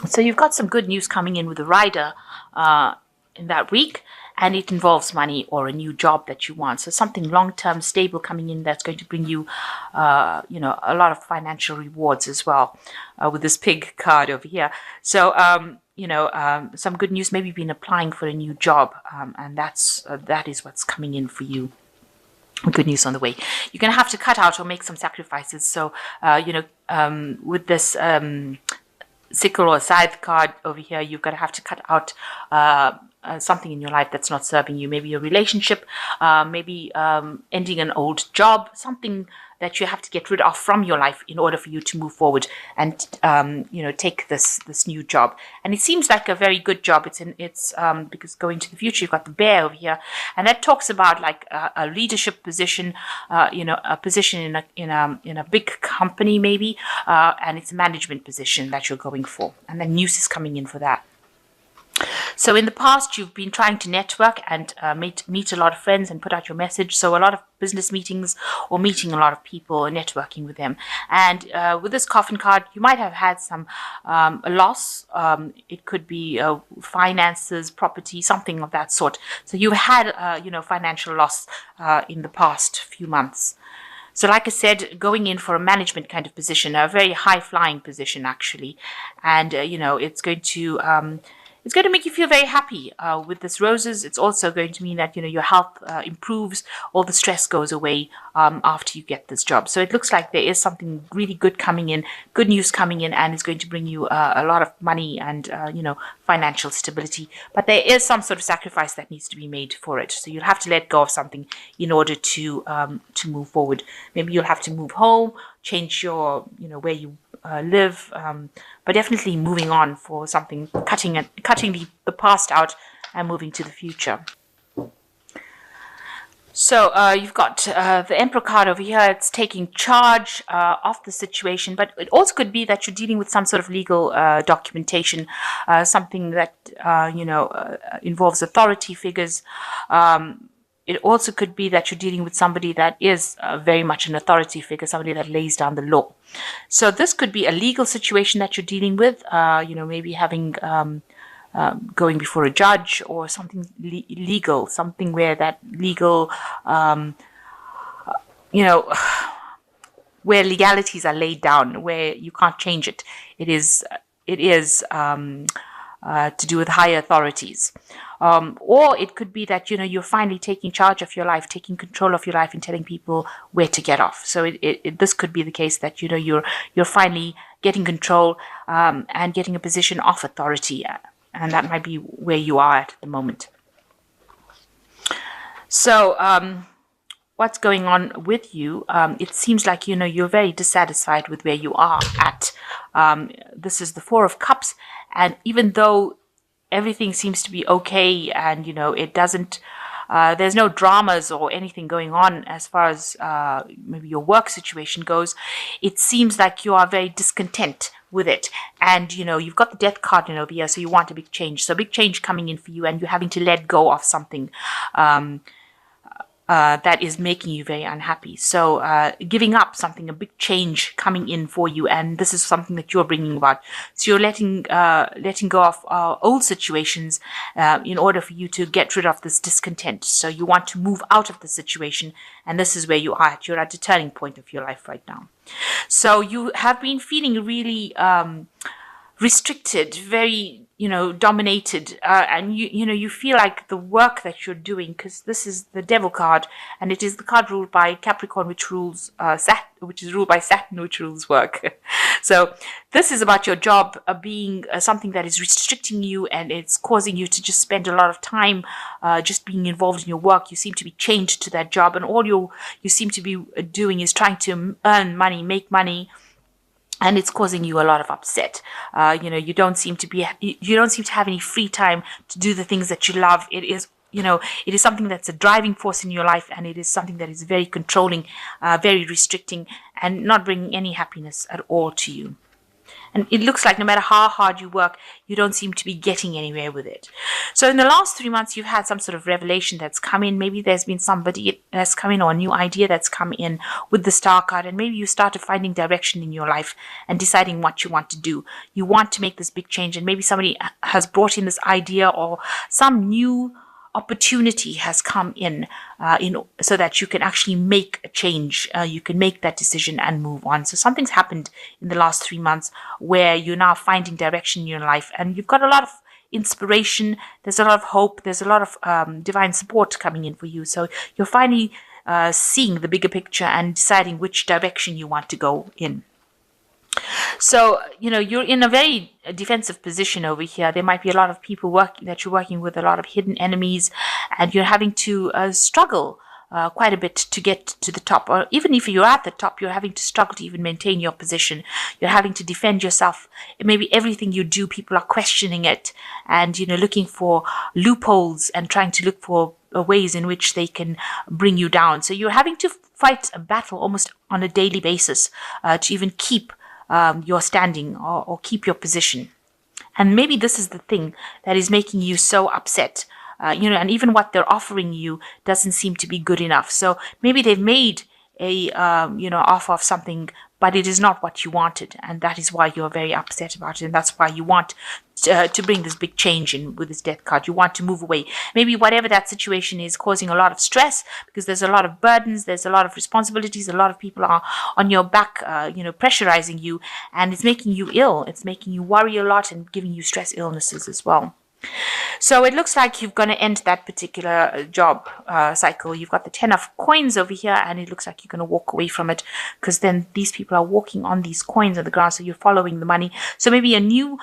So you've got some good news coming in with the rider in that week, and it involves money or a new job that you want. So something long-term, stable coming in that's going to bring you, a lot of financial rewards as well, with this pig card over here. So, some good news. Maybe you've been applying for a new job, and that is what's coming in for you. Good news on the way. You're going to have to cut out or make some sacrifices. So, with this sickle or scythe card over here, you're going to have to cut out something in your life that's not serving you. Maybe a relationship, maybe ending an old job, something that you have to get rid of from your life in order for you to move forward and take this new job. And it seems like a very good job. It's because going to the future, you've got the bear over here, and that talks about like a leadership position, a position in a big company maybe, and it's a management position that you're going for, and then news is coming in for that. So in the past, you've been trying to network and meet a lot of friends and put out your message. So a lot of business meetings or meeting a lot of people and networking with them. And with this coffin card, you might have had some a loss. It could be finances, property, something of that sort. So you've had financial loss in the past few months. So like I said, going in for a management kind of position, a very high-flying position actually, and it's going to make you feel very happy. With this roses, it's also going to mean that your health improves, all the stress goes away after you get this job. So it looks like there is something really good coming in, good news coming in, and it's going to bring you a lot of money and financial stability. But there is some sort of sacrifice that needs to be made for it. So you'll have to let go of something in order to move forward. Maybe you'll have to move home, change your where you live, but definitely moving on for something, cutting the past out and moving to the future. So you've got the Emperor card over here. It's taking charge of the situation, but it also could be that you're dealing with some sort of legal documentation, something that involves authority figures. It also could be that you're dealing with somebody that is very much an authority figure, somebody that lays down the law. So this could be a legal situation that you're dealing with, maybe having going before a judge or something legal, something where that legal, where legalities are laid down, where you can't change it. It is to do with higher authorities. Or it could be that, you're finally taking charge of your life, taking control of your life and telling people where to get off. So this could be the case that, you're finally getting control and getting a position of authority. And that might be where you are at the moment. So what's going on with you? It seems like, you're very dissatisfied with where you are at. This is the Four of Cups. And even though everything seems to be okay and, it doesn't, there's no dramas or anything going on as far as maybe your work situation goes, it seems like you are very discontent with it. And, you've got the Death card over here, so you want a big change. So a big change coming in for you, and you're having to let go of something that is making you very unhappy. So giving up something, a big change coming in for you, and this is something that you're bringing about. So you're letting go of old situations in order for you to get rid of this discontent. So you want to move out of the situation, and this is where you are at. You're at the turning point of your life right now. So you have been feeling really restricted, very dominated, and you feel like the work that you're doing, because this is the Devil card, and it is the card ruled by Capricorn, which rules which is ruled by Saturn, which rules work. So this is about your job being something that is restricting you, and it's causing you to just spend a lot of time just being involved in your work. You seem to be chained to that job, and all you seem to be doing is trying to earn money, make money. And it's causing you a lot of upset. You don't seem to have any free time to do the things that you love. It is something that's a driving force in your life, and it is something that is very controlling, very restricting, and not bringing any happiness at all to you. And it looks like no matter how hard you work, you don't seem to be getting anywhere with it. So in the last 3 months, you've had some sort of revelation that's come in. Maybe there's been somebody that's come in, or a new idea that's come in with the star card. And maybe you started finding direction in your life and deciding what you want to do. You want to make this big change. And maybe somebody has brought in this idea, or some new opportunity has come in, so that you can actually make a change. You can make that decision and move on. So something's happened in the last 3 months where you're now finding direction in your life, and you've got a lot of inspiration. There's a lot of hope. There's a lot of divine support coming in for you. So you're finally seeing the bigger picture and deciding which direction you want to go in. So, you're in a very defensive position over here. There might be a lot of people that you're working with, a lot of hidden enemies, and you're having to struggle quite a bit to get to the top. Or even if you're at the top, you're having to struggle to even maintain your position. You're having to defend yourself. Maybe everything you do, people are questioning it, and, looking for loopholes and trying to look for ways in which they can bring you down. So you're having to fight a battle almost on a daily basis to even keep your standing, or keep your position. And maybe this is the thing that is making you so upset, and even what they're offering you doesn't seem to be good enough. So maybe they've made a offer of something, but it is not what you wanted, and that is why you're very upset about it, and that's why you want to bring this big change in with this death card. You want to move away. Maybe whatever that situation is causing a lot of stress, because there's a lot of burdens, there's a lot of responsibilities, a lot of people are on your back, pressurizing you, and it's making you ill. It's making you worry a lot and giving you stress illnesses as well. So it looks like you're going to end that particular job cycle. You've got the 10 of coins over here, and it looks like you're going to walk away from it, because then these people are walking on these coins on the ground, so you're following the money. So maybe a new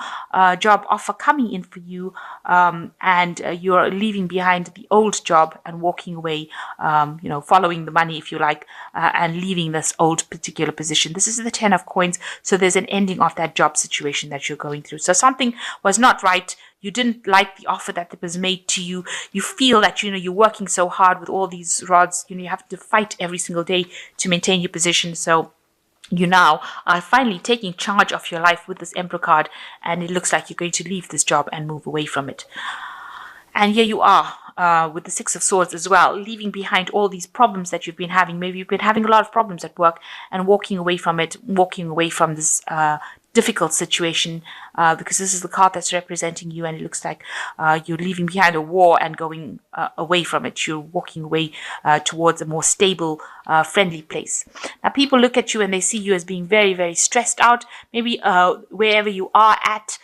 job offer coming in for you, and you're leaving behind the old job and walking away, following the money, if you like, and leaving this old particular position. This is the 10 of coins, so there's an ending of that job situation that you're going through. So something was not right. You didn't like the offer that was made to you. You feel that, you're working so hard with all these rods. You have to fight every single day to maintain your position. So you now are finally taking charge of your life with this Emperor card, and it looks like you're going to leave this job and move away from it. And here you are with the Six of Swords as well, leaving behind all these problems that you've been having. Maybe you've been having a lot of problems at work and walking away from it, walking away from this difficult situation, because this is the card that's representing you, and it looks like you're leaving behind a war and going away from it. You're walking away towards a more stable, friendly place. Now, people look at you and they see you as being very, very stressed out. Maybe wherever you are at,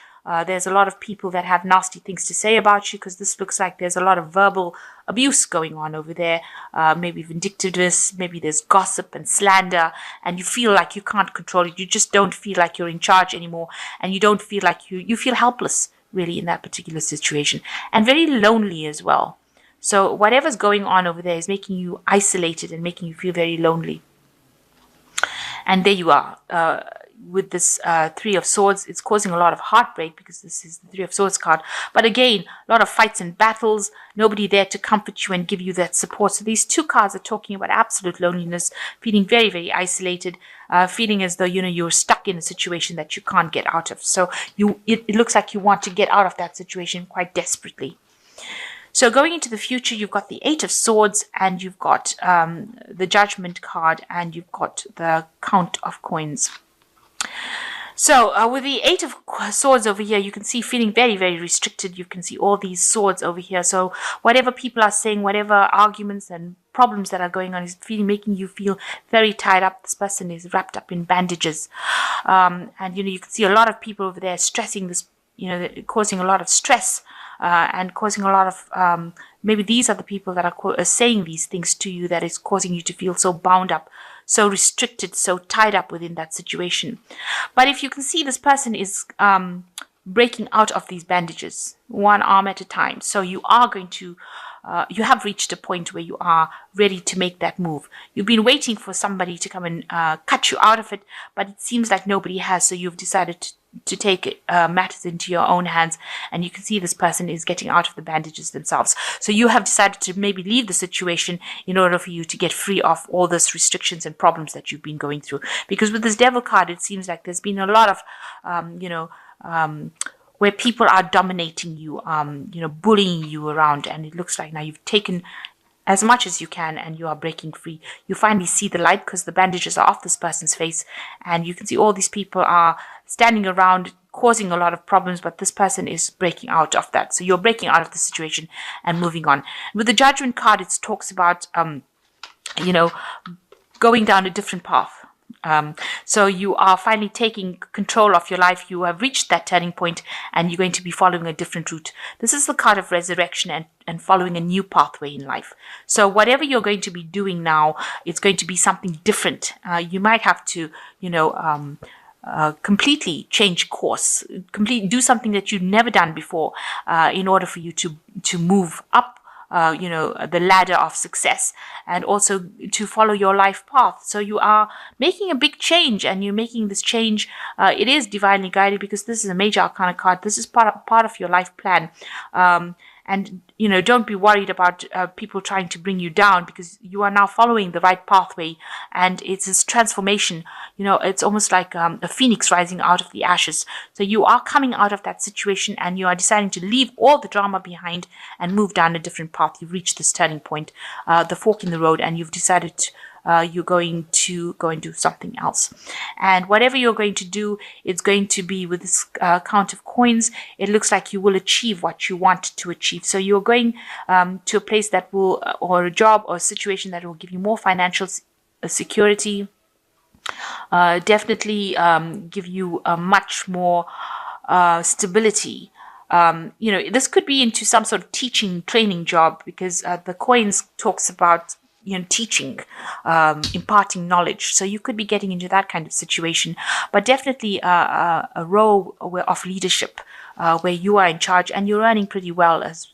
there's a lot of people that have nasty things to say about you, because this looks like there's a lot of verbal abuse going on over there. Maybe vindictiveness, maybe there's gossip and slander, and you feel like you can't control it. You just don't feel like you're in charge anymore, and you don't feel like you feel helpless, really, in that particular situation, and very lonely as well. So whatever's going on over there is making you isolated and making you feel very lonely. And there you are. With this Three of Swords, it's causing a lot of heartbreak, because this is the Three of Swords card. But again, a lot of fights and battles, nobody there to comfort you and give you that support. So these two cards are talking about absolute loneliness, feeling very, very isolated, feeling as though, you're stuck in a situation that you can't get out of. So it looks like you want to get out of that situation quite desperately. So going into the future, you've got the Eight of Swords, and you've got the Judgment card, and you've got the Count of Coins. So with the Eight of Swords over here, you can see feeling very, very restricted. You can see all these swords over here. So whatever people are saying, whatever arguments and problems that are going on is making you feel very tied up. This person is wrapped up in bandages. And, you can see a lot of people over there stressing this, causing a lot of stress. And causing a lot of, maybe these are the people that are saying these things to you, that is causing you to feel so bound up, so restricted, so tied up within that situation. But if you can see, this person is breaking out of these bandages, one arm at a time. So you are going to, you have reached a point where you are ready to make that move. You've been waiting for somebody to come and cut you out of it, but it seems like nobody has. So you've decided take matters into your own hands, and you can see this person is getting out of the bandages themselves. So you have decided to maybe leave the situation in order for you to get free of all those restrictions and problems that you've been going through. Because with this devil card, it seems like there's been a lot of where people are dominating you, bullying you around, and it looks like now you've taken as much as you can and you are breaking free. You finally see the light because the bandages are off this person's face, and you can see all these people are standing around causing a lot of problems, but this person is breaking out of that. So you're breaking out of the situation and moving on. With the Judgment card, it talks about going down a different path. So you are finally taking control of your life. You have reached that turning point and you're going to be following a different route. This is the card of resurrection and following a new pathway in life. So whatever you're going to be doing now, it's going to be something different. You might have to, completely change course, do something that you've never done before in order for you to move up the ladder of success, and also to follow your life path. So you are making a big change, and you're making this change. It is divinely guided because this is a major arcana card. This is part of your life plan. And, don't be worried about people trying to bring you down, because you are now following the right pathway, and it's this transformation. It's almost like a phoenix rising out of the ashes. So you are coming out of that situation and you are deciding to leave all the drama behind and move down a different path. You've reached this turning point, the fork in the road, and you've decided you're going to go and do something else. And whatever you're going to do, it's going to be with this count of coins. It looks like you will achieve what you want to achieve. So you're going to a place that will, or a job or a situation that will give you more financial security, definitely give you a much more stability. This could be into some sort of teaching, training job, because the coins talks about teaching, imparting knowledge. So you could be getting into that kind of situation, but definitely a role of leadership where you are in charge and you're earning pretty well as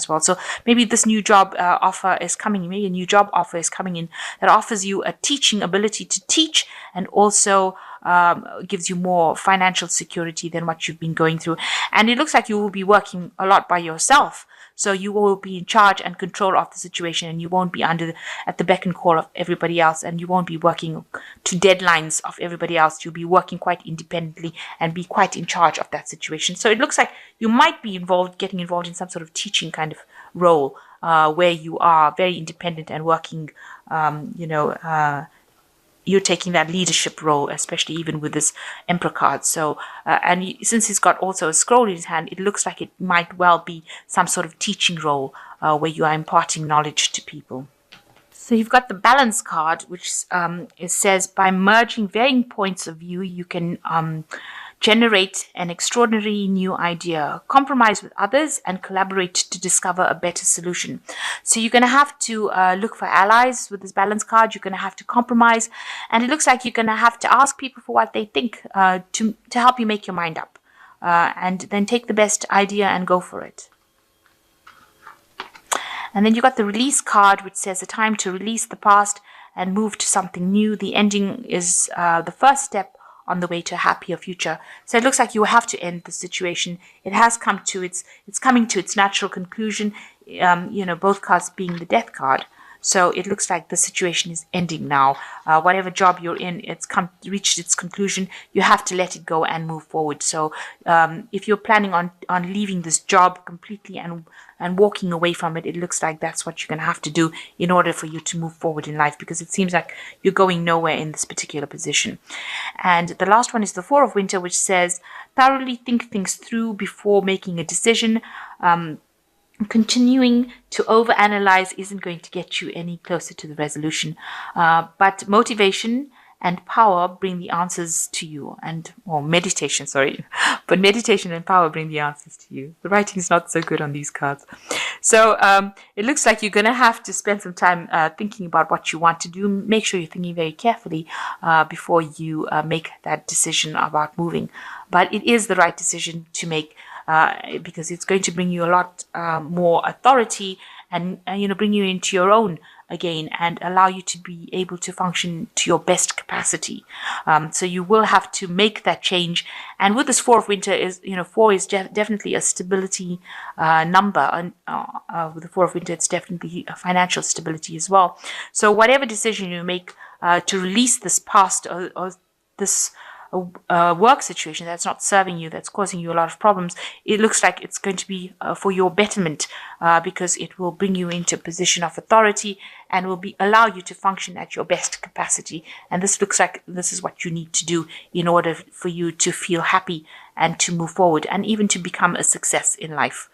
well. So maybe this new job offer is coming in, maybe a new job offer is coming in that offers you a teaching ability to teach, and also gives you more financial security than what you've been going through. And it looks like you will be working a lot by yourself. So you will be in charge and control of the situation, and you won't be at the beck and call of everybody else, and you won't be working to deadlines of everybody else. You'll be working quite independently and be quite in charge of that situation. So it looks like you might be getting involved in some sort of teaching kind of role where you are very independent and working, you're taking that leadership role, especially even with this Emperor card. So, since he's got also a scroll in his hand, it looks like it might well be some sort of teaching role where you are imparting knowledge to people. So you've got the Balance card, which it says, by merging varying points of view, you can generate an extraordinary new idea, compromise with others, and collaborate to discover a better solution. So you're going to have to look for allies with this Balance card. You're going to have to compromise, and it looks like you're going to have to ask people for what they think to help you make your mind up, and then take the best idea and go for it. And then you got the Release card, which says a time to release the past and move to something new. The ending is the first step on the way to a happier future. So it looks like you have to end the situation. It has come to it's coming to its natural conclusion. Both cards being the Death card. So it looks like the situation is ending now. Whatever job you're in, it's reached its conclusion. You have to let it go and move forward. So if you're planning on leaving this job completely and walking away from it, it looks like that's what you're going to have to do in order for you to move forward in life, because it seems like you're going nowhere in this particular position. And the last one is the Four of Winter, which says, thoroughly think things through before making a decision. Continuing to overanalyze isn't going to get you any closer to the resolution, but motivation and power bring the answers to you, meditation and power bring the answers to you. The writing is not so good on these cards. So it looks like you're going to have to spend some time thinking about what you want to do. Make sure you're thinking very carefully before you make that decision about moving. But it is the right decision to make, because it's going to bring you a lot more authority and bring you into your own again and allow you to be able to function to your best capacity. So you will have to make that change. And with this Four of Winter is, 4 is definitely a stability number. And with the Four of Winter, it's definitely a financial stability as well. So whatever decision you make to release this past or this work situation that's not serving you, that's causing you a lot of problems, it looks like it's going to be for your betterment, because it will bring you into a position of authority and will allow you to function at your best capacity. And this looks like this is what you need to do in order for you to feel happy and to move forward and even to become a success in life.